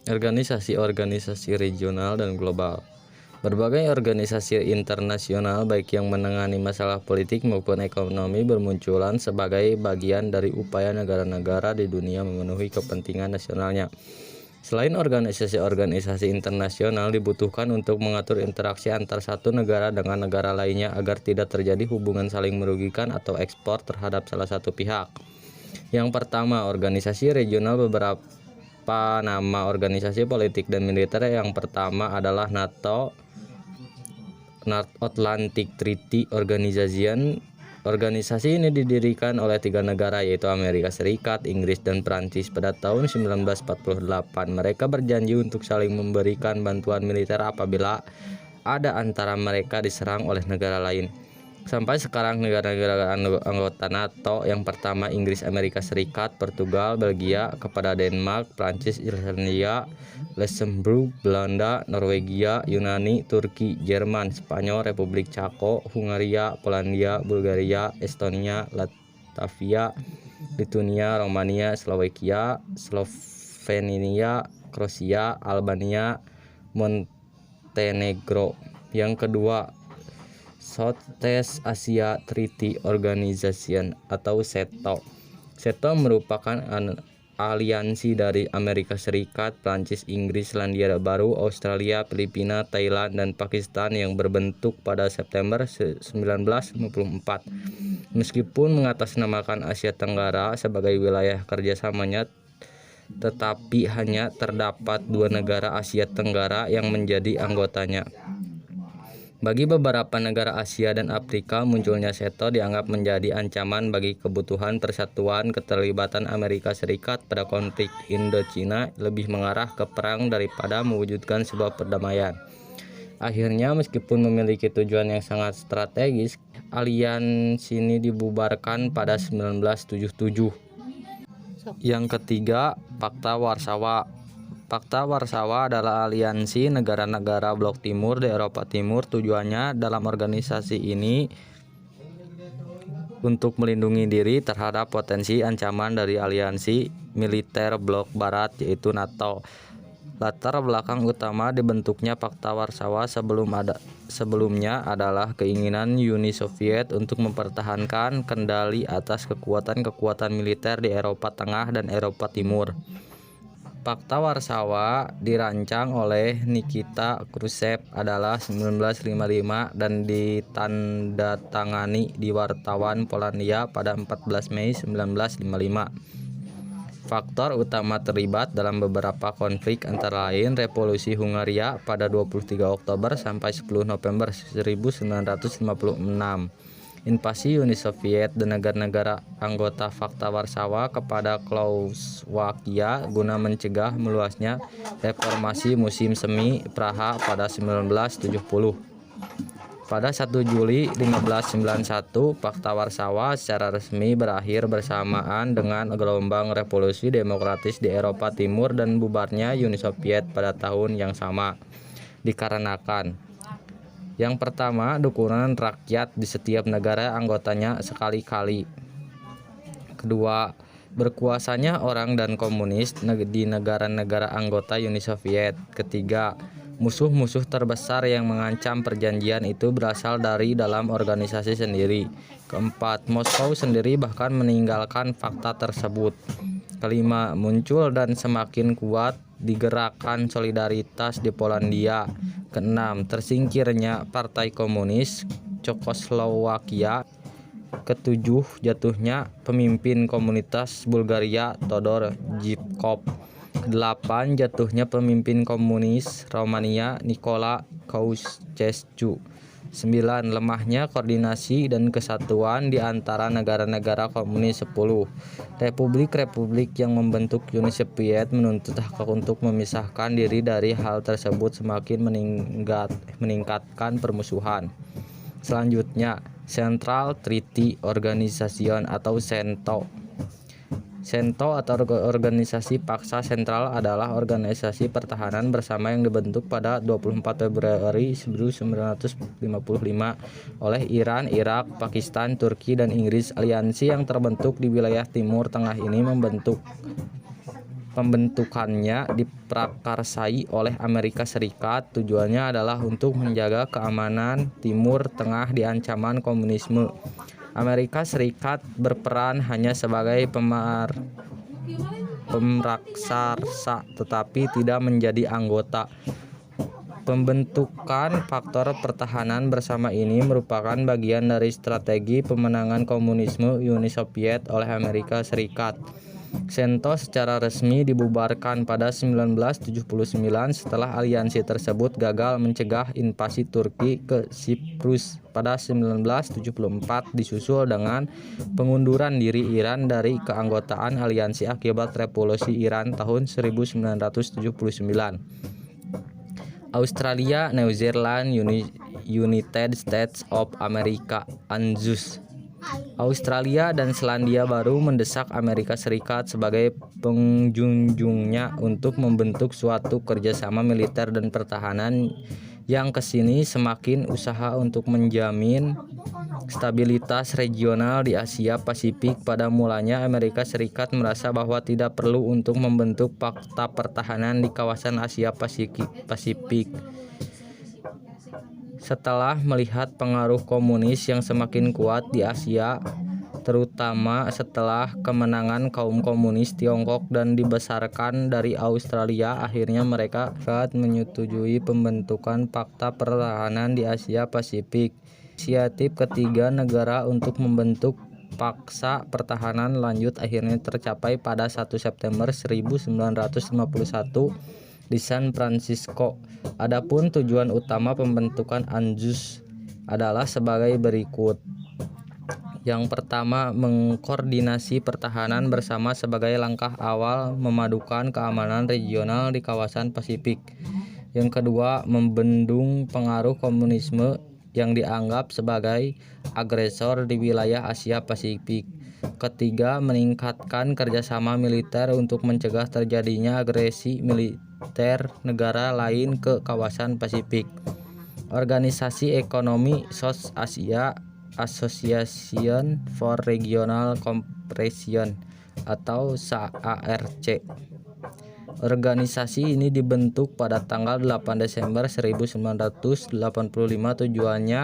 Organisasi-organisasi regional dan global. Berbagai organisasi internasional baik yang menangani masalah politik maupun ekonomi bermunculan sebagai bagian dari upaya negara-negara di dunia memenuhi kepentingan nasionalnya. Selain organisasi-organisasi internasional dibutuhkan untuk mengatur interaksi antar satu negara dengan negara lainnya agar tidak terjadi hubungan saling merugikan atau ekspor terhadap salah satu pihak. Yang pertama, organisasi regional. Beberapa nama organisasi politik dan militer yang pertama adalah NATO, North Atlantic Treaty Organization. Organisasi ini didirikan oleh 3 negara yaitu Amerika Serikat, Inggris, dan Prancis pada tahun 1948. Mereka berjanji untuk saling memberikan bantuan militer apabila ada antara mereka diserang oleh negara lain. Sampai sekarang negara-negara anggota NATO yang pertama Inggris, Amerika Serikat, Portugal, Belgia, kepada Denmark, Prancis, Irlandia, Luxembourg, Belanda, Norwegia, Yunani, Turki, Jerman, Spanyol, Republik Ceko, Hungaria, Polandia, Bulgaria, Estonia, Latvia, Lituania, Romania, Slovakia, Slovenia, Kroasia, Albania, Montenegro. Yang kedua, Southeast Asia Treaty Organization atau SEATO. SEATO merupakan aliansi dari Amerika Serikat, Prancis, Inggris, Selandia Baru, Australia, Filipina, Thailand, dan Pakistan yang berbentuk pada September 1954. Meskipun mengatasnamakan Asia Tenggara sebagai wilayah kerjasamanya, tetapi hanya terdapat 2 negara Asia Tenggara yang menjadi anggotanya. Bagi beberapa negara Asia dan Afrika, munculnya SEATO dianggap menjadi ancaman bagi kebutuhan persatuan. Keterlibatan Amerika Serikat pada konflik Indochina lebih mengarah ke perang daripada mewujudkan sebuah perdamaian. Akhirnya, meskipun memiliki tujuan yang sangat strategis, aliansi ini dibubarkan pada 1977. Yang ketiga, Pakta Warsawa. Pakta Warsawa adalah aliansi negara-negara blok timur di Eropa Timur. Tujuannya dalam organisasi ini untuk melindungi diri terhadap potensi ancaman dari aliansi militer blok barat yaitu NATO. Latar belakang utama dibentuknya Pakta Warsawa sebelumnya adalah keinginan Uni Soviet untuk mempertahankan kendali atas kekuatan-kekuatan militer di Eropa Tengah dan Eropa Timur. Pakta Warsawa dirancang oleh Nikita Khrushchev adalah 1955 dan ditandatangani di Wartawan Polandia pada 14 Mei 1955. Faktor utama terlibat dalam beberapa konflik antara lain Revolusi Hungaria pada 23 Oktober sampai 10 November 1956. Invasi Uni Soviet dan negara-negara anggota Pakta Warsawa kepada Czechoslovakia guna mencegah meluasnya reformasi musim semi Praha pada 1970. Pada 1 Juli 1591, Pakta Warsawa secara resmi berakhir bersamaan dengan gelombang revolusi demokratis di Eropa Timur dan bubarnya Uni Soviet pada tahun yang sama. Dikarenakan yang pertama, dukungan rakyat di setiap negara anggotanya sekali-kali. Kedua, berkuasanya orang dan komunis di negara-negara anggota Uni Soviet. Ketiga, musuh-musuh terbesar yang mengancam perjanjian itu berasal dari dalam organisasi sendiri. Keempat, Moskow sendiri bahkan meninggalkan fakta tersebut. Kelima, muncul dan semakin kuat digerakkan solidaritas di Polandia. Keenam, tersingkirnya Partai Komunis Czechoslovakia. Ketujuh, jatuhnya pemimpin komunitas Bulgaria Todor Zhivkov. Kedelapan, jatuhnya pemimpin komunis Romania Nicola Ceausescu. 9. Lemahnya koordinasi dan kesatuan di antara negara-negara komunis. 10. Republik-republik yang membentuk Uni Soviet menuntut hak untuk memisahkan diri dari hal tersebut semakin meningkatkan permusuhan. Selanjutnya, Central Treaty Organization atau CENTO. CENTO atau Organisasi Paksa Sentral adalah organisasi pertahanan bersama yang dibentuk pada 24 Februari 1955 oleh Iran, Irak, Pakistan, Turki, dan Inggris. Aliansi yang terbentuk di wilayah Timur Tengah ini membentuk Pembentukannya diprakarsai oleh Amerika Serikat. Tujuannya adalah untuk menjaga keamanan Timur Tengah di ancaman komunisme. Amerika Serikat berperan hanya sebagai pemraksasa tetapi tidak menjadi anggota. Pembentukan faktor pertahanan bersama ini merupakan bagian dari strategi pemenangan komunisme Uni Soviet oleh Amerika Serikat. CENTO secara resmi dibubarkan pada 1979 setelah aliansi tersebut gagal mencegah invasi Turki ke Siprus pada 1974, disusul dengan pengunduran diri Iran dari keanggotaan aliansi akibat revolusi Iran tahun 1979. Australia, New Zealand, United States of America, ANZUS. Australia dan Selandia Baru mendesak Amerika Serikat sebagai penjunjungnya untuk membentuk suatu kerjasama militer dan pertahanan yang kesini semakin usaha untuk menjamin stabilitas regional di Asia Pasifik. Pada mulanya Amerika Serikat merasa bahwa tidak perlu untuk membentuk fakta pertahanan di kawasan Asia Pasifik. Setelah melihat pengaruh komunis yang semakin kuat di Asia, terutama setelah kemenangan kaum komunis Tiongkok dan dibesarkan dari Australia, akhirnya mereka menyetujui pembentukan fakta pertahanan di Asia Pasifik. Inisiatif ketiga negara untuk membentuk paksa pertahanan lanjut akhirnya tercapai pada 1 September 1951 di San Francisco. Adapun tujuan utama pembentukan ANZUS adalah sebagai berikut. Yang pertama, mengkoordinasi pertahanan bersama sebagai langkah awal memadukan keamanan regional di kawasan Pasifik. Yang kedua, membendung pengaruh komunisme yang dianggap sebagai agresor di wilayah Asia Pasifik. Ketiga, meningkatkan kerjasama militer untuk mencegah terjadinya agresi militer negara lain ke kawasan Pasifik. Organisasi Ekonomi South Asia Association for Regional Cooperation atau SAARC. Organisasi ini dibentuk pada tanggal 8 Desember 1985. Tujuannya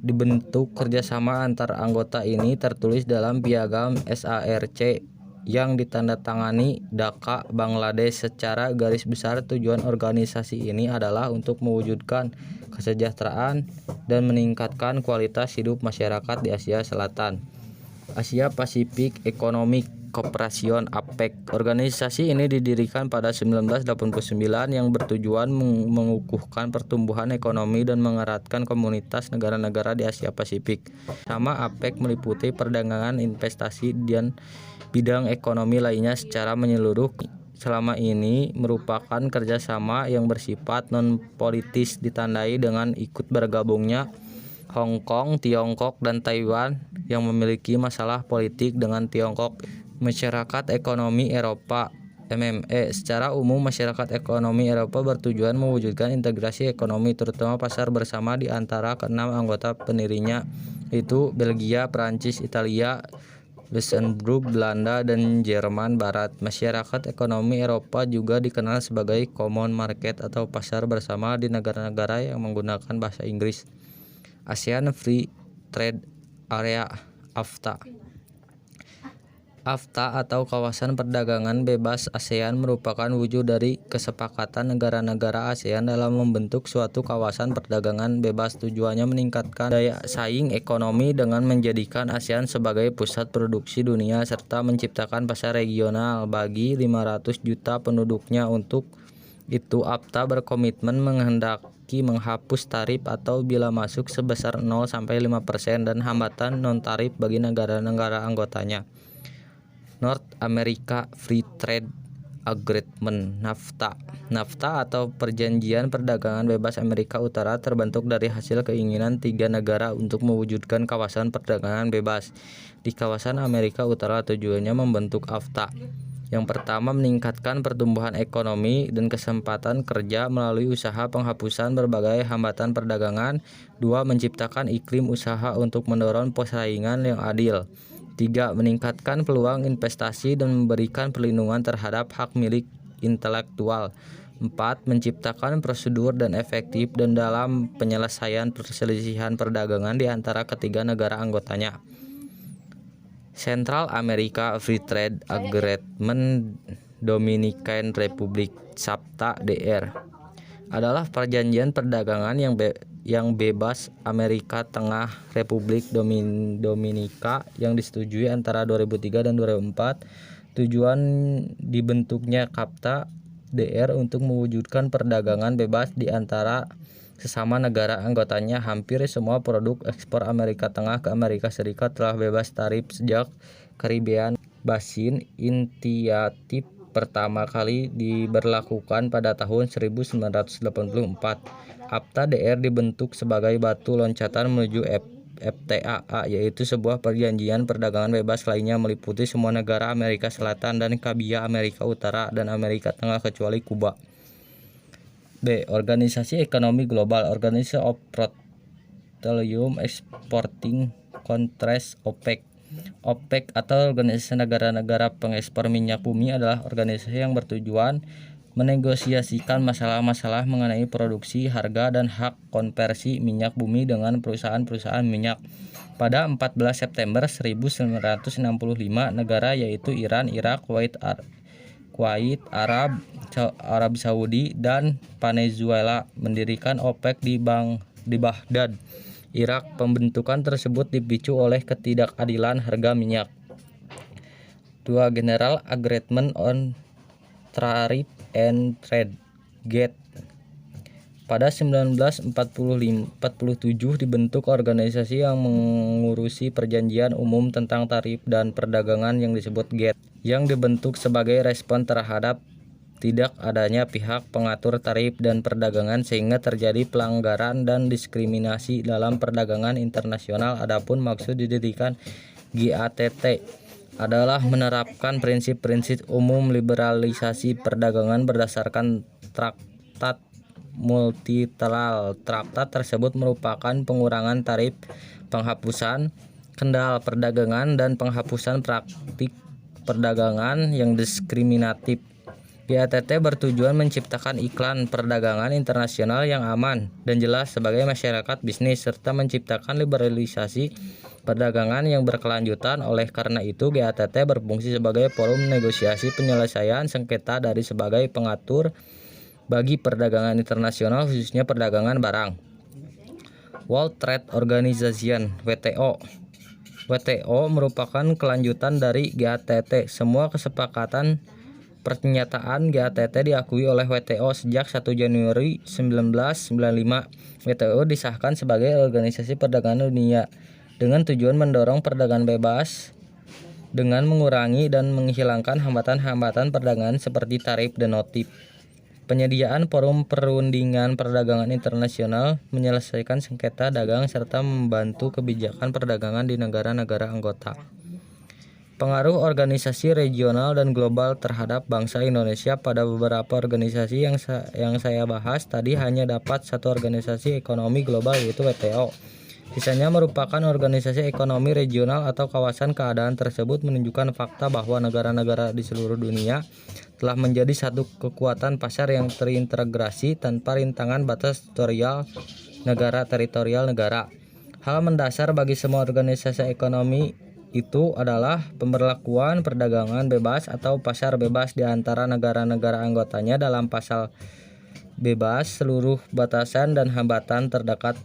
dibentuk kerjasama antar anggota ini tertulis dalam piagam SAARC yang ditandatangani Dhaka, Bangladesh. Secara garis besar tujuan organisasi ini adalah untuk mewujudkan kesejahteraan dan meningkatkan kualitas hidup masyarakat di Asia Selatan. Asia Pacific Economic Cooperation (APEC). Organisasi ini didirikan pada 1989 yang bertujuan mengukuhkan pertumbuhan ekonomi dan mengeratkan komunitas negara-negara di Asia Pasifik. Sama APEC meliputi perdagangan, investasi, dan bidang ekonomi lainnya secara menyeluruh. Selama ini merupakan kerjasama yang bersifat non-politis, ditandai dengan ikut bergabungnya Hong Kong, Tiongkok, dan Taiwan yang memiliki masalah politik dengan Tiongkok. Masyarakat Ekonomi Eropa (MME). Secara umum, masyarakat ekonomi Eropa bertujuan mewujudkan integrasi ekonomi, terutama pasar bersama di antara keenam anggota pendirinya, yaitu Belgia, Prancis, Italia, Luxembourg, Belanda, dan Jerman Barat. Masyarakat ekonomi Eropa juga dikenal sebagai Common Market atau pasar bersama di negara-negara yang menggunakan bahasa Inggris. ASEAN Free Trade Area (AFTA). AFTA atau Kawasan Perdagangan Bebas ASEAN merupakan wujud dari kesepakatan negara-negara ASEAN dalam membentuk suatu kawasan perdagangan bebas. Tujuannya meningkatkan daya saing ekonomi dengan menjadikan ASEAN sebagai pusat produksi dunia serta menciptakan pasar regional bagi 500 juta penduduknya. Untuk itu, AFTA berkomitmen menghendaki menghapus tarif atau biaya masuk sebesar 0-5% dan hambatan non-tarif bagi negara-negara anggotanya. North America Free Trade Agreement (NAFTA). NAFTA atau Perjanjian Perdagangan Bebas Amerika Utara terbentuk dari hasil keinginan tiga negara untuk mewujudkan kawasan perdagangan bebas di kawasan Amerika Utara. Tujuannya membentuk AFTA. Yang pertama, meningkatkan pertumbuhan ekonomi dan kesempatan kerja melalui usaha penghapusan berbagai hambatan perdagangan. 2. Menciptakan iklim usaha untuk mendorong persaingan yang adil. 3. Meningkatkan peluang investasi dan memberikan perlindungan terhadap hak milik intelektual. 4. Menciptakan prosedur dan efektif dan dalam penyelesaian perselisihan perdagangan di antara ketiga negara anggotanya. Central America Free Trade Agreement Dominican Republic (SAFTA DR) adalah perjanjian perdagangan yang bebas Amerika Tengah Republik Dominika yang disetujui antara 2003 dan 2004. Tujuan dibentuknya SAFTA DR untuk mewujudkan perdagangan bebas di antara sesama negara anggotanya. Hampir semua produk ekspor Amerika Tengah ke Amerika Serikat telah bebas tarif sejak Caribbean Basin Initiative pertama kali diberlakukan pada tahun 1984. SAFTA DR dibentuk sebagai batu loncatan menuju FTA, yaitu sebuah perjanjian perdagangan bebas lainnya meliputi semua negara Amerika Selatan dan Karibia, Amerika Utara, dan Amerika Tengah kecuali Kuba. B. Organisasi Ekonomi Global Organization of Petroleum Exporting Countries (OPEC). OPEC atau Organisasi Negara-Negara Pengekspor Minyak Bumi adalah organisasi yang bertujuan menegosiasikan masalah-masalah mengenai produksi, harga, dan hak konversi minyak bumi dengan perusahaan-perusahaan minyak. Pada 14 September 1965, negara yaitu Iran, Irak, Kuwait, Arab Saudi, dan Venezuela mendirikan OPEC di Baghdad, Irak. Pembentukan tersebut dipicu oleh ketidakadilan harga minyak. 2. General Agreement on Tariff and Trade (GATT). Pada 1947 dibentuk organisasi yang mengurusi perjanjian umum tentang tarif dan perdagangan yang disebut GATT, yang dibentuk sebagai respon terhadap tidak adanya pihak pengatur tarif dan perdagangan sehingga terjadi pelanggaran dan diskriminasi dalam perdagangan internasional. Adapun maksud didirikan GATT adalah menerapkan prinsip-prinsip umum liberalisasi perdagangan berdasarkan traktat multilateral. Traktat tersebut merupakan pengurangan tarif, penghapusan kendala perdagangan, dan penghapusan praktik perdagangan yang diskriminatif. GATT bertujuan menciptakan iklan perdagangan internasional yang aman dan jelas sebagai masyarakat bisnis serta menciptakan liberalisasi perdagangan yang berkelanjutan. Oleh karena itu, GATT berfungsi sebagai forum negosiasi penyelesaian sengketa dari sebagai pengatur bagi perdagangan internasional, khususnya perdagangan barang. World Trade Organization (WTO). WTO merupakan kelanjutan dari GATT. Semua kesepakatan pernyataan GATT diakui oleh WTO sejak 1 Januari 1995. WTO disahkan sebagai organisasi perdagangan dunia dengan tujuan mendorong perdagangan bebas dengan mengurangi dan menghilangkan hambatan-hambatan perdagangan seperti tarif dan notif. Penyediaan forum perundingan perdagangan internasional, menyelesaikan sengketa dagang, serta membantu kebijakan perdagangan di negara-negara anggota. Pengaruh organisasi regional dan global terhadap bangsa Indonesia. Pada beberapa organisasi yang saya bahas tadi hanya dapat satu organisasi ekonomi global, yaitu WTO. Sisanya merupakan organisasi ekonomi regional atau kawasan. Keadaan tersebut menunjukkan fakta bahwa negara-negara di seluruh dunia telah menjadi satu kekuatan pasar yang terintegrasi tanpa rintangan batas teritorial negara. Hal mendasar bagi semua organisasi ekonomi itu adalah pemberlakuan perdagangan bebas atau pasar bebas di antara negara-negara anggotanya. Dalam pasar bebas, seluruh batasan dan hambatan terdekat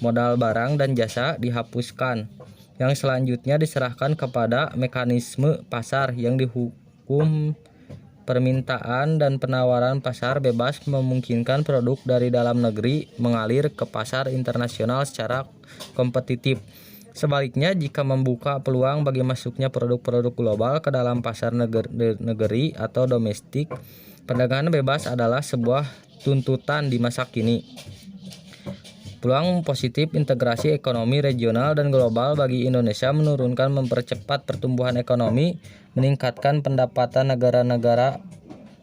modal barang dan jasa dihapuskan, yang selanjutnya diserahkan kepada mekanisme pasar yang dihukum. Permintaan dan penawaran pasar bebas memungkinkan produk dari dalam negeri mengalir ke pasar internasional secara kompetitif. Sebaliknya, jika membuka peluang bagi masuknya produk-produk global ke dalam pasar negeri atau domestik, perdagangan bebas adalah sebuah tuntutan di masa kini. Peluang positif integrasi ekonomi regional dan global bagi Indonesia menurunkan mempercepat pertumbuhan ekonomi, meningkatkan pendapatan negara-negara,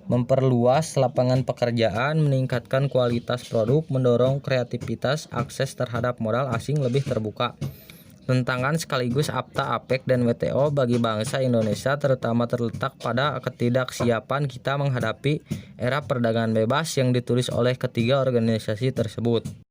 memperluas lapangan pekerjaan, meningkatkan kualitas produk, mendorong kreativitas, akses terhadap modal asing lebih terbuka. Tentangan sekaligus APTA, APEC, dan WTO bagi bangsa Indonesia terutama terletak pada ketidaksiapan kita menghadapi era perdagangan bebas yang ditulis oleh ketiga organisasi tersebut.